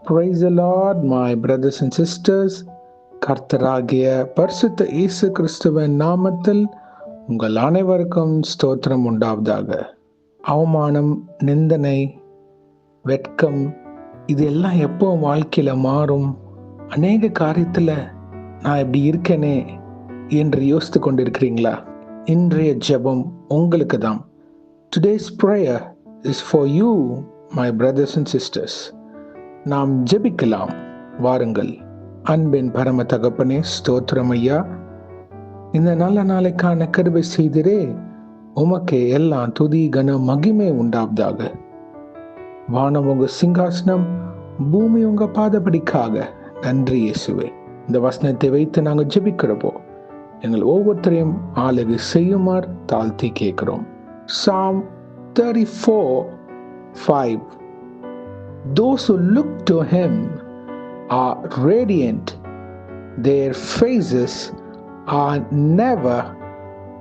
Praise the Lord, my brothers and sisters. கர்த்தராகிய பரிசுத்த இயேசு கிறிஸ்துவின் நாமத்தில் உங்கள் அனைவருக்கும் ஸ்தோத்திரம் உண்டாவதாக. அவமானம், நிந்தனை, வெட்கம் இதெல்லாம் எப்போ வாழ்க்கையில மாறும்? அநேக காரியத்துல நான் இப்படி இருக்கேனே என்று யோசித்து கொண்டிருக்கிறீங்களா? இன்றைய ஜெபம் உங்களுக்கு தான். Today's prayer is for you, my brothers and sisters. நாம் ஜெபிக்கலாம், வாருங்கள். அன்பின் பரம தகப்பனே, ஸ்தோத்திரம் ஐயா. இந்த நல்ல நாளைக்கான கிருபை செய்திரே, உமக்கே எல்லாம் துதி கன மகிமை உண்டாவதாக. வானம் உங்க சிங்காசனம், பூமி உங்க பாதபடிக்காக. நன்றி இயேசுவே. இந்த வசனத்தை வைத்து நாங்கள் ஜெபிக்கிறப்போ எங்கள் ஒவ்வொருத்தரையும் ஆளுகை செய்யுமாறு தாழ்த்தி கேட்கிறோம். Psalm 34:5. Those who look to him are radiant. Their faces are never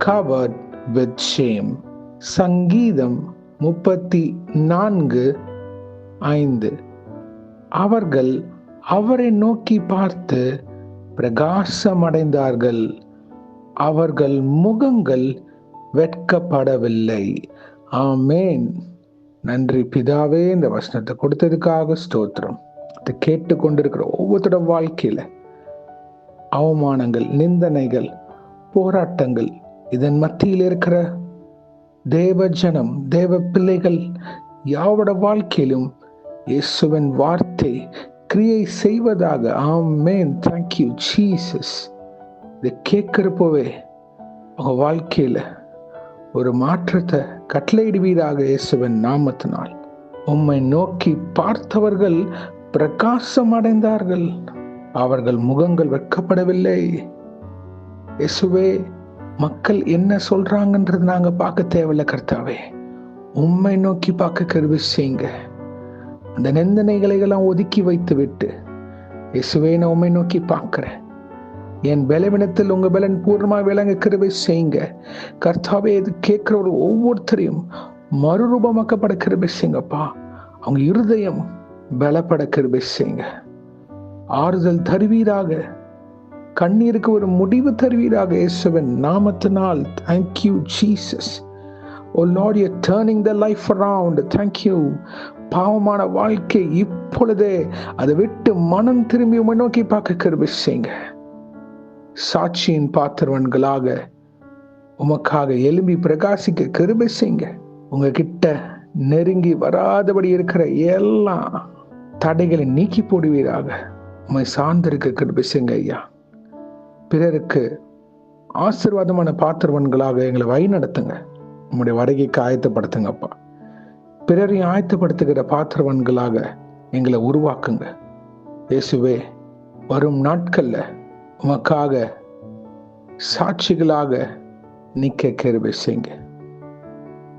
covered with shame. சங்கீதம் 34:5. அவர்கள் அவரை நோக்கி பார்த்து பிரகாசமடைந்தார்கள், அவர்கள் முகங்கள் வெட்கப்படவில்லை. ஆமேன். நன்றி பிதாவே, இந்த வசனத்தை கொடுத்ததுக்காக ஸ்தோத்திரம். அதை கேட்டு கொண்டிருக்கிற ஒவ்வொருத்தோட வாழ்க்கையில அவமானங்கள், நிந்தனைகள், போராட்டங்கள், இதன் மத்தியில் இருக்கிற தேவ ஜனம், தேவ பிள்ளைகள் யாவோட வாழ்க்கையிலும் இயேசுவின் வார்த்தை கிரியை செய்வதாக. ஆமேன். Thank you Jesus. இதை கேட்கிறப்போவே அவங்க வாழ்க்கையில ஒரு மாற்றத்தை கட்டளையிடுவீராக இயேசுவின் நாமத்தினால். உம்மை நோக்கி பார்த்தவர்கள் பிரகாசம் அடைந்தார்கள், அவர்கள் முகங்கள் வெட்கப்படவில்லை. இயேசுவே, மக்கள் என்ன சொல்றாங்கன்றது நாங்க பார்க்க தேவையில்லை கர்த்தாவே. உம்மை நோக்கி பார்க்க கிருபை செய்யுங்க. அந்த நிந்தனைகளை எல்லாம் ஒதுக்கி வைத்து விட்டு இயேசுவே, நான் உம்மை நோக்கி பார்க்கிறேன். என் பலவீனத்தில் உங்க பலன் பூர்ணமாக விளங்க கிருபை செய்யுங்க கர்த்தாவே. இது கேட்கிற ஒரு ஒவ்வொருத்தரையும் மறுரூபமாக்கப்பட கிருபை செய்யுங்கப்பா. அவங்க இருதயம் பலப்பட கிருபை செய்யுங்க. ஆறுதல் தருவீராக, கண்ணீருக்கு ஒரு முடிவு தருவீராக இயேசுவின் நாமத்தினால். Thank you Jesus. Oh Lord, you're turning the life around. Thank you. பாவமான வாழ்க்கை இப்பொழுதே அதை விட்டு மனம் திரும்பி உம்மை நோக்கி பார்க்க கிருபை செய்யுங்க. சாட்சியின் பாத்திரவன்களாக உமக்காக எழும்பி பிரகாசிக்க கிருபை செய்யுங்க. உங்ககிட்ட நெருங்கி வராதபடி இருக்கிற எல்லா தடைகளை நீக்கி போடுவீராக. உம்மை சார்ந்திருக்க கிருபை செய்யுங்க ஐயா. பிறருக்கு ஆசீர்வாதமான பாத்திரவன்களாக எங்களை வழி நடத்துங்க. உம்முடைய வருகைக்கு ஆயத்தப்படுத்துங்கப்பா. பிறரையும் ஆயத்தப்படுத்துகிற பாத்திரவன்களாக எங்களை உருவாக்குங்க இயேசுவே. வரும் நாட்கள்ல உமக்காக சாட்சிகளாக நிற்க கிருபை செய்யுங்க.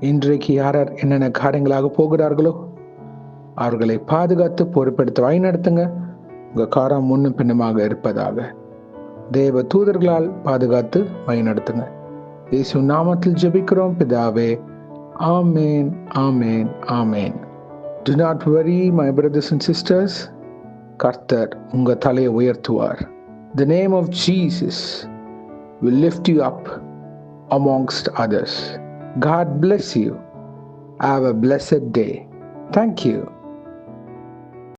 இன்றைக்கு யார் என்னென்ன காரியங்களாக போகிறார்களோ அவர்களை பாதுகாத்து பொறுப்பெடுத்து வழி நடத்துங்க. உங்க காரம் முன்னும் பின்னுமாக இருப்பதாக தேவ தூதர்களால் பாதுகாத்து வழி நடத்துங்க. இயேசு நாமத்தில் ஜெபிக்கிறோம் பிதாவே. ஆமேன், ஆமேன், ஆமேன். Do not worry, my brothers and sisters. கர்த்தர் உங்க தலையை உயர்த்துவார். The name of Jesus will lift you up amongst others. God bless you. Have a blessed day. Thank you.